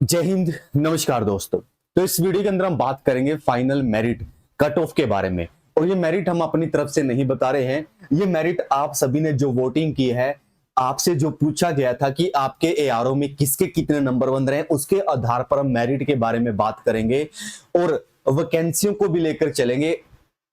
जय हिंद। नमस्कार दोस्तों। तो इस वीडियो के अंदर हम बात करेंगे फाइनल मेरिट कट ऑफ के बारे में। और ये मेरिट हम अपनी तरफ से नहीं बता रहे हैं, ये मेरिट आप सभी ने जो वोटिंग की है, आपसे जो पूछा गया था कि आपके एआरओ में किसके कितने नंबर बन रहे हैं, उसके आधार पर हम मेरिट के बारे में बात करेंगे और वैकेंसियों को भी लेकर चलेंगे।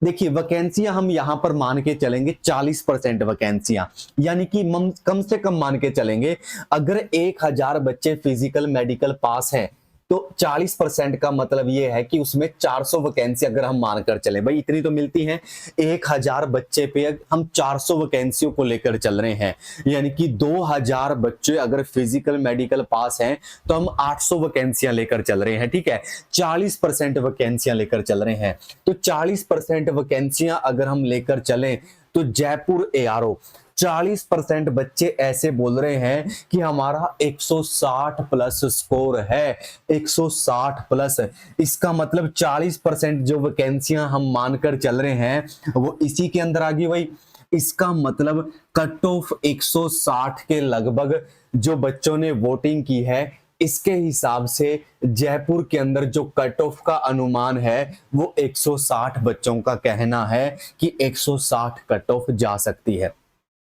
देखिए, वैकेंसियां हम यहां पर मान के चलेंगे 40% वैकेंसियां, यानी कि कम से कम मान के चलेंगे। अगर 1000 बच्चे फिजिकल मेडिकल पास हैं तो 40% का मतलब ये है कि उसमें 400 वैकेंसी अगर हम मानकर चलें, भाई इतनी तो मिलती हैं। 1000 बच्चे पे हम 400 वैकेंसियों को लेकर चल रहे हैं, यानी कि 2000 बच्चे अगर फिजिकल मेडिकल पास हैं तो हम 800 वैकेंसियां लेकर चल रहे हैं। ठीक है, 40% वैकेंसियां लेकर चल रहे हैं। तो 40% वैकेंसियां अगर हम लेकर चलें तो जयपुर एआरओ 40% बच्चे ऐसे बोल रहे हैं कि हमारा 160 प्लस स्कोर है। 160 प्लस, इसका मतलब 40% जो वैकेंसियां हम मानकर चल रहे हैं वो इसी के अंदर आ गई। भाई इसका मतलब कट ऑफ 160 के लगभग जो बच्चों ने वोटिंग की है, इसके हिसाब से जयपुर के अंदर जो कट ऑफ का अनुमान है वो 160 बच्चों का कहना है कि 160 कट ऑफ जा सकती है।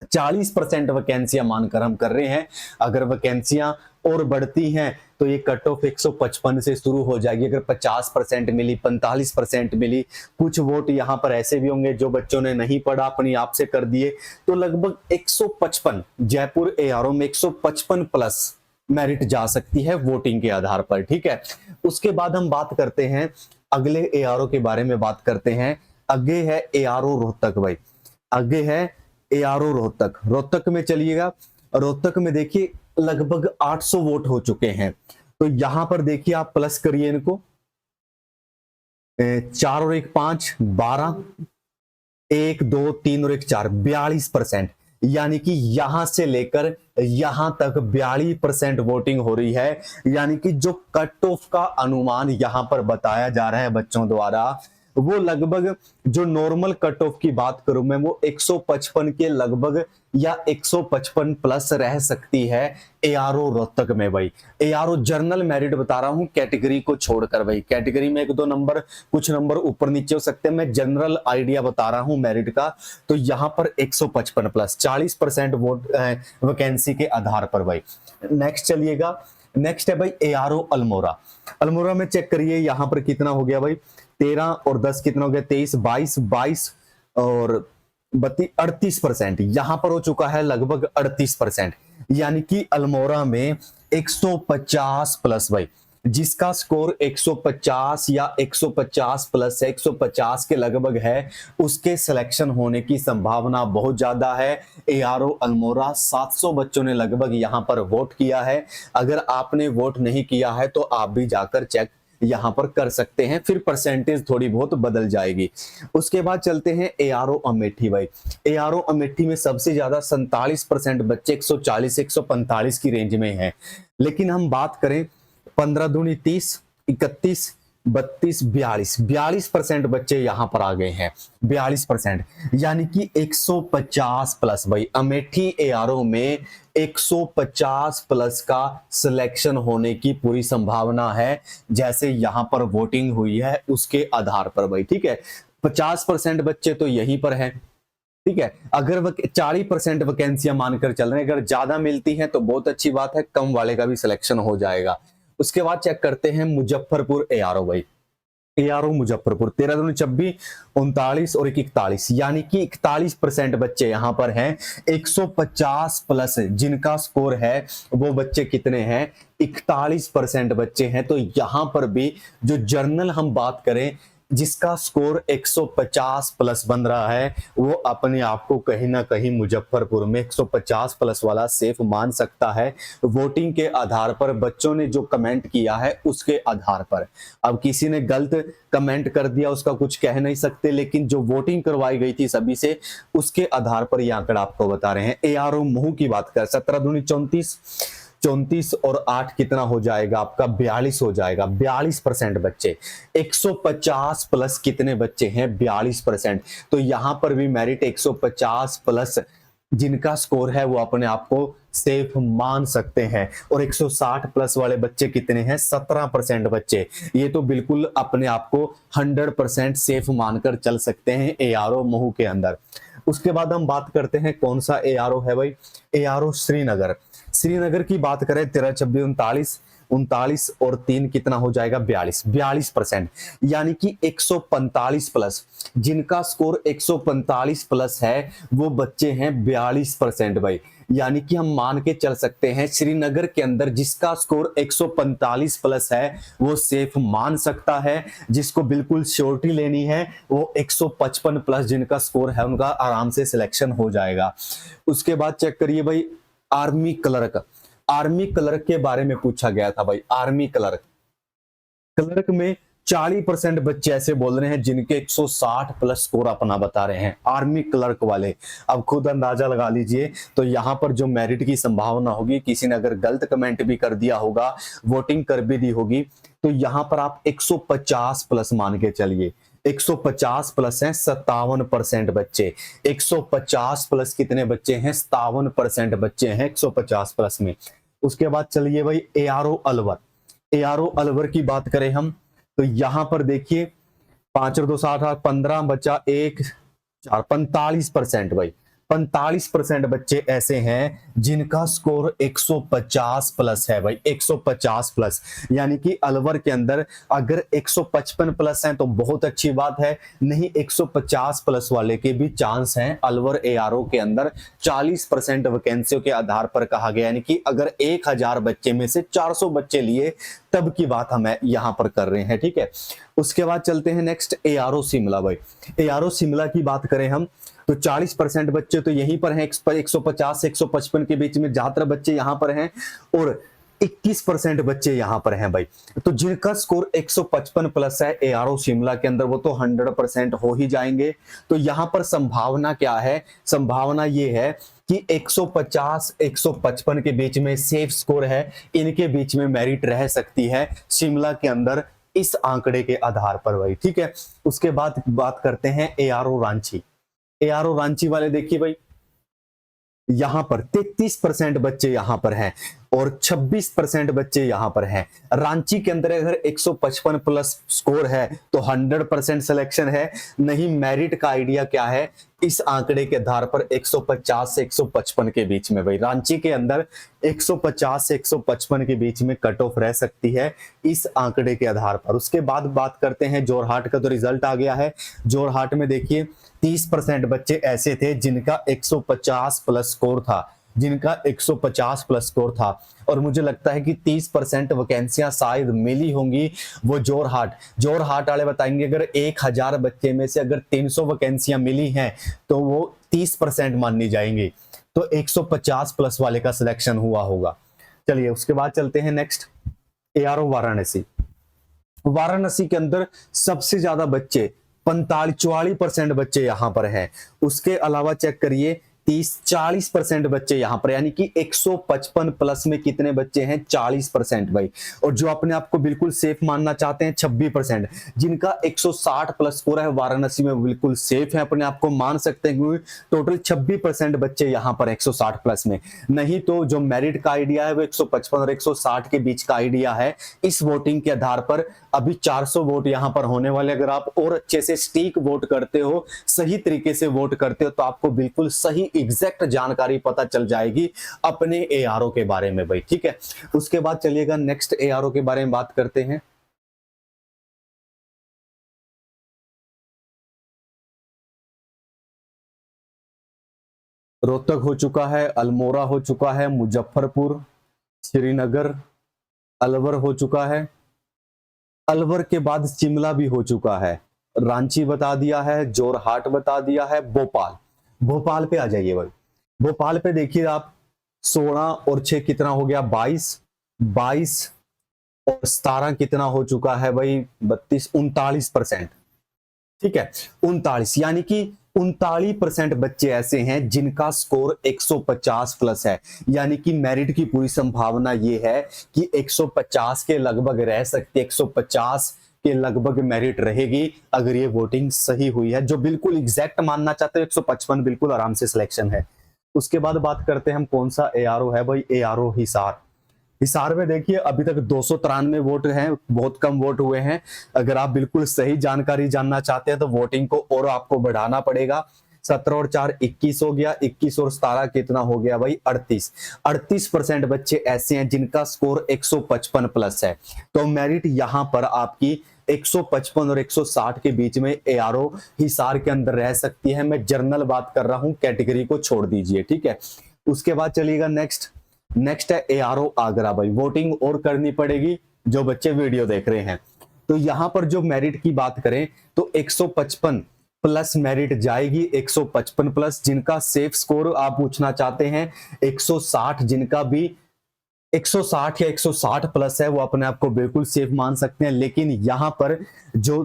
40% वैकेंसियां मानकर हम कर रहे हैं। अगर वैकेंसियां और बढ़ती हैं तो ये कट ऑफ 155 से शुरू हो जाएगी। अगर 50% मिली, 45% मिली, कुछ वोट यहां पर ऐसे भी होंगे जो बच्चों ने नहीं पढ़ा, अपनी आप से कर दिए, तो लगभग 155 जयपुर एआरओ में 155 प्लस मेरिट जा सकती है वोटिंग के आधार पर। ठीक है, उसके बाद हम बात करते हैं अगले एआरओ के बारे में बात करते हैं। आगे है एआरओ रोहतक। भाई आगे है एआरओ रोहतक। रोहतक में चलिएगा, रोहतक में देखिए लगभग 800 वोट हो चुके हैं। तो यहां पर देखिए आप प्लस करिए इनको, 4 और 1 5, 12, 1 2 3 और 1 4, 42%। यानी कि यहां से लेकर यहां तक 42% वोटिंग हो रही है। यानी कि जो कट ऑफ का अनुमान यहां पर बताया जा रहा है बच्चों द्वारा, वो लगभग, जो नॉर्मल कट ऑफ की बात करूं मैं, वो 155 के लगभग या 155 प्लस रह सकती है एआरओ रोहतक में। भाई एआरओ जर्नल मेरिट बता रहा हूं, कैटेगरी को छोड़कर। भाई कैटेगरी में 1-2 नंबर, कुछ नंबर ऊपर नीचे हो सकते हैं, मैं जनरल आइडिया बता रहा हूं मेरिट का। तो यहां पर 155 प्लस 40% वोट वैकेंसी के आधार पर। भाई नेक्स्ट चलिएगा, नेक्स्ट है भाई एआरओ अल्मोड़ा। अल्मोड़ा में चेक करिए यहां पर कितना हो गया। भाई 13 और 10 कितना हो गया, 23, 22 और 38%। यहां पर हो चुका है लगभग 38%। यानी कि अल्मोड़ा में 150 प्लस, भाई जिसका स्कोर 150 या 150 प्लस है, 150 के लगभग है, उसके सिलेक्शन होने की संभावना बहुत ज्यादा है। एआरओ अल्मोड़ा 700 बच्चों ने लगभग यहां पर वोट किया है। अगर आपने वोट नहीं किया है तो आप भी जाकर चेक यहां पर कर सकते हैं, फिर परसेंटेज थोड़ी बहुत बदल जाएगी। उसके बाद चलते हैं एआरओ अमेठी। भाई एआरओ अमेठी में सबसे ज्यादा 47% बच्चे 140 145 की रेंज में हैं। लेकिन हम बात करें 15 दूनी 30, 31, 32, 42% बच्चे यहां पर आ गए हैं। 42%, यानी कि 150 प्लस। भाई अमेठी एआरओ में 150 प्लस का सिलेक्शन होने की पूरी संभावना है, जैसे यहां पर वोटिंग हुई है उसके आधार पर। भाई ठीक है, 50% बच्चे तो यहीं पर हैं। ठीक है, अगर 40% वैकेंसियां मानकर चल रहे हैं, अगर ज्यादा मिलती हैं तो बहुत अच्छी बात है, कम वाले का भी सिलेक्शन हो जाएगा। उसके बाद चेक करते हैं मुजफ्फरपुर एआरओ। भाई एआरओ मुजफ्फरपुर 13 दूनी 26, 39 और 41, यानी कि 41% बच्चे यहां पर हैं। 150 प्लस जिनका स्कोर है वो बच्चे कितने हैं, 41% बच्चे हैं। तो यहां पर भी जो जर्नल हम बात करें, जिसका स्कोर 150 प्लस बन रहा है, वो अपने आप को कहीं ना कहीं मुजफ्फरपुर में 150 प्लस वाला सेफ मान सकता है, वोटिंग के आधार पर, बच्चों ने जो कमेंट किया है उसके आधार पर। अब किसी ने गलत कमेंट कर दिया, उसका कुछ कह नहीं सकते, लेकिन जो वोटिंग करवाई गई थी सभी से, उसके आधार पर यह आंकड़ा आपको बता रहे हैं। एआरओ महू की बात कर, 17 दूनी 34, 34 और 8 कितना हो जाएगा आपका, 42 हो जाएगा। 42% बच्चे, 150 प्लस कितने बच्चे हैं, 42%। तो यहां पर भी मेरिट 150 प्लस जिनका स्कोर है वो अपने आप को सेफ मान सकते हैं। और 160 प्लस वाले बच्चे कितने हैं? 17% बच्चे। ये तो बिल्कुल अपने आप को 100% सेफ मानकर चल सकते हैं एआरओ महू के अंदर। उसके बाद हम बात करते हैं कौन सा एआरओ है भाई? एआरओ श्रीनगर। श्रीनगर की बात करें 13, 26, 39, 39 और 3 कितना हो जाएगा? 42% यानी कि 145 प्लस। जिनका स्कोर 145 प्लस है वो बच्चे हैं 42% भाई। यानी कि हम मान के चल सकते हैं श्रीनगर के अंदर जिसका स्कोर 145 प्लस है वो सेफ मान सकता है। जिसको बिल्कुल श्योरिटी लेनी है वो 155 प्लस जिनका स्कोर है उनका आराम से सिलेक्शन हो जाएगा। उसके बाद चेक करिए भाई आर्मी क्लर्क। आर्मी क्लर्क के बारे में पूछा गया था भाई। आर्मी क्लर्क में 40% बच्चे ऐसे बोल रहे हैं जिनके 160 प्लस स्कोर अपना बता रहे हैं। आर्मी क्लर्क वाले अब खुद अंदाजा लगा लीजिए। तो यहां पर जो मेरिट की संभावना होगी, किसी ने अगर गलत कमेंट भी कर दिया होगा, वोटिंग कर भी दी होगी, तो यहां पर आप 150 प्लस मान के चलिए। 150 प्लस है 57% बच्चे। 150 प्लस कितने बच्चे हैं? 57% बच्चे हैं 150 प्लस में। उसके बाद चलिए भाई एआरओ अलवर। एआरओ अलवर की बात करें हम तो यहां पर देखिए 5 और 2 7 8 15 बच्चा 1 4 45% भाई। 45% बच्चे ऐसे हैं जिनका स्कोर 150 प्लस है भाई। 150 प्लस यानी कि अलवर के अंदर अगर 155 प्लस हैं तो बहुत अच्छी बात है, नहीं 150 प्लस वाले के भी चांस हैं अलवर एआरओ के अंदर। 40% वैकेंसियों के आधार पर कहा गया, यानी कि अगर 1000 बच्चे में से 400 बच्चे लिए तब की बात हम यहां पर कर रहे हैं, ठीक है। उसके बाद चलते हैं नेक्स्ट एआरओ शिमला भाई। एआरओ शिमला की बात करें हम तो 40% बच्चे तो यहीं पर हैं 150 से 155 के बीच में ज्यादातर बच्चे यहां पर हैं और 21% बच्चे यहां पर हैं भाई। तो जिनका स्कोर 155 प्लस है एआरओ शिमला के अंदर वो तो 100% हो ही जाएंगे। तो यहां पर संभावना क्या है? संभावना ये है कि 150 155 के बीच में सेफ स्कोर है, इनके बीच में मेरिट रह सकती है शिमला के अंदर इस आंकड़े के आधार पर भाई, ठीक है। उसके बाद बात करते हैं एआरओ रांची। एआरओ रांची वाले देखिए भाई यहां पर 33% बच्चे यहां पर हैं और 26% बच्चे यहां पर हैं। रांची के अंदर अगर 155 प्लस स्कोर है तो 100% सिलेक्शन है, नहीं मेरिट का आइडिया क्या है? इस आंकड़े के आधार पर 150 से 155 के बीच में भाई। रांची के अंदर 150 से 155 के बीच में कट ऑफ रह सकती है इस आंकड़े के आधार पर। उसके बाद बात करते हैं जोरहाट का, तो रिजल्ट आ गया है। जोरहाट में देखिए 30% बच्चे ऐसे थे जिनका 150 प्लस स्कोर था, जिनका 150 प्लस स्कोर था। और मुझे लगता है कि 30% वैकेंसियां शायद मिली होंगी वो जोरहाट वाले बताएंगे अगर 1000 बच्चे में से अगर 300 वैकेंसियां मिली हैं तो वो 30% मानी जाएंगी। तो 150 प्लस वाले का सिलेक्शन हुआ होगा। चलिए उसके बाद चलते हैं नेक्स्ट एआरओ वाराणसी। वाराणसी के अंदर सबसे ज्यादा बच्चे 44% बच्चे यहां पर हैं। उसके अलावा चेक करिए 30-40% बच्चे यहां पर, यानी कि 155 प्लस में कितने बच्चे हैं? 40% भाई। और जो अपने आप को बिल्कुल सेफ मानना चाहते हैं 26%, जिनका 160 प्लस स्कोर है वाराणसी में बिल्कुल सेफ है, अपने आप को मान सकते हैं। टोटल 26% बच्चे यहां पर 160 प्लस में। नहीं तो जो मेरिट का आइडिया है वो 155 और 160 के बीच का आइडिया है। इस वोटिंग के आधार पर अभी 400 वोट यहां पर होने वाले। अगर आप और अच्छे से स्टीक वोट करते हो, सही तरीके से वोट करते हो तो आपको बिल्कुल सही एग्जैक्ट जानकारी पता चल जाएगी अपने एआरओ के बारे में भाई, ठीक है। उसके बाद चलिएगा नेक्स्ट एआरओ के बारे में बात करते हैं। रोहतक हो चुका है, अल्मोड़ा हो चुका है, मुजफ्फरपुर, श्रीनगर, अलवर हो चुका है। अलवर के बाद शिमला भी हो चुका है, रांची बता दिया है, जोरहाट बता दिया है, भोपाल पे आ जाइए भाई। भोपाल पे देखिए आप 16 और 6 कितना हो गया? 22 और 17 कितना हो चुका है भाई? 32 39%, ठीक है। 39 यानी कि 39% बच्चे ऐसे हैं जिनका स्कोर 150 प्लस है। यानी कि मेरिट की पूरी संभावना ये है कि 150 के लगभग रह सकती है, 150 के लगभग मेरिट रहेगी अगर ये वोटिंग सही हुई है। जो बिल्कुल एग्जैक्ट मानना चाहते हो 155 बिल्कुल आराम से सिलेक्शन है। उसके बाद बात करते हैं हम कौन सा एआरओ है भाई, एआरओ हिसार। हिसार में देखिए अभी तक 293 वोट हैं, बहुत कम वोट हुए हैं। अगर आप बिल्कुल सही जानकारी जानना चाहते हैं तो वोटिंग को और आपको बढ़ाना पड़ेगा। 17 और 4 21 हो गया, 21 और 17 कितना हो गया भाई 38। 38% बच्चे ऐसे हैं जिनका स्कोर 155 प्लस है। तो मेरिट यहां पर आपकी 155 और 160 के बीच में एआरओ हिसार के अंदर रह सकती है। मैं जर्नल बात कर रहा हूं, कैटेगरी को छोड़ दीजिए, ठीक है। उसके बाद चलिएगा नेक्स्ट है एआरओ आगरा भाई। वोटिंग और करनी पड़ेगी जो बच्चे वीडियो देख रहे हैं। तो यहां पर जो मेरिट की बात करें तो 155 प्लस मेरिट जाएगी, 155 प्लस। जिनका सेफ स्कोर आप पूछना चाहते हैं 160, जिनका भी 160 या 160 प्लस है वो अपने आप को बिल्कुल सेफ मान सकते हैं। लेकिन यहां पर जो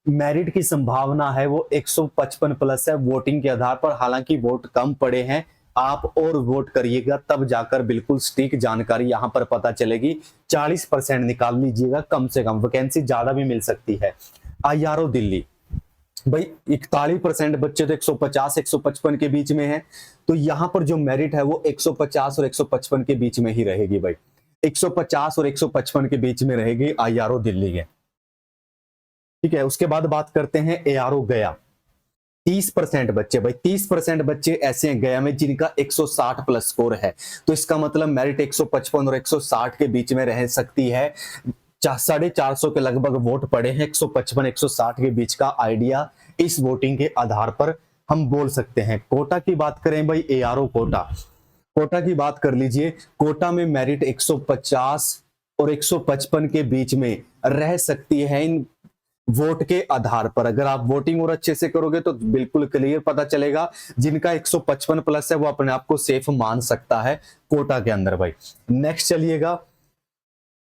मेरिट की संभावना है वो 155 प्लस है वोटिंग के आधार पर। हालांकि वोट कम पड़े हैं, आप और वोट करिएगा तब जाकर बिल्कुल सटीक जानकारी यहां पर पता चलेगी। 40% निकाल लीजिएगा कम से कम, वैकेंसी ज्यादा भी मिल सकती है। आईआरओ दिल्ली भाई 41% बच्चे तो 150 155 के बीच में है। तो यहां पर जो मेरिट है वो 150 और 155 के बीच में ही रहेगी भाई। 150 और 155 के बीच में रहेगी आईआरओ दिल्ली के, ठीक है। उसके बाद बात करते हैं एआरओ गया। 30% बच्चे भाई, 30% बच्चे ऐसे हैं गया में जिनका 160 प्लस स्कोर है। तो इसका मतलब मेरिट 155 और 160 के बीच में रह सकती है। 450 के लगभग वोट पड़े हैं, 155 160 के बीच का आइडिया इस वोटिंग के आधार पर हम बोल सकते हैं। कोटा की बात करें भाई, एआरओ कोटा की बात कर लीजिए। कोटा में मेरिट 150 और 155 के बीच में रह सकती है इन वोट के आधार पर। अगर आप वोटिंग और अच्छे से करोगे तो बिल्कुल क्लियर पता चलेगा। जिनका 155 प्लस है वो अपने आप को सेफ मान सकता है कोटा के अंदर भाई। नेक्स्ट चलिएगा,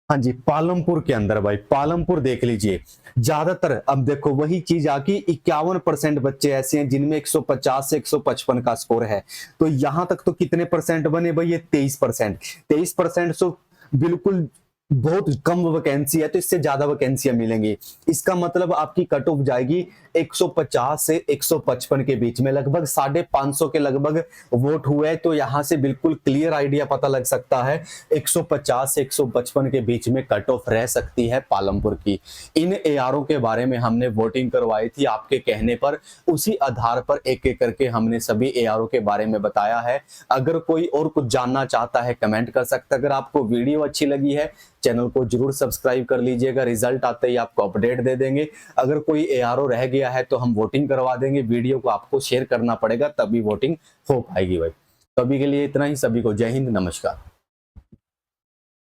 हाँ जी, पालमपुर के अंदर भाई। पालमपुर देख लीजिए, ज्यादातर अब देखो वही चीज आकी 51% बच्चे ऐसे हैं जिनमें 150 से 155 का स्कोर है। तो यहां तक तो कितने परसेंट बने भाई, ये 23%। 23% तो बिल्कुल बहुत कम वैकेंसी है, तो इससे ज्यादा वैकेंसियां मिलेंगी। इसका मतलब आपकी कट ऑफ जाएगी 150 से 155 के बीच में। लगभग 550 के लगभग वोट हुए, तो यहां से बिल्कुल क्लियर आइडिया पता लग सकता है 150 से 155 के बीच में कट ऑफ रह सकती है पालमपुर की। इन एआरओ के बारे में हमने वोटिंग करवाई थी आपके कहने पर, उसी आधार पर एक एक करके हमने सभी एआरओ के बारे में बताया है। अगर कोई और कुछ जानना चाहता है कमेंट कर सकता है। अगर आपको वीडियो अच्छी लगी है चैनल को जरूर सब्सक्राइब कर लीजिएगा, रिजल्ट आते ही आपको अपडेट दे देंगे। अगर कोई एआरओ रह गया है तो हम वोटिंग करवा देंगे। वीडियो को आपको शेयर करना पड़ेगा तभी वोटिंग हो पाएगी भाई। तो अभी के लिए इतना ही, सभी को जय हिंद, नमस्कार।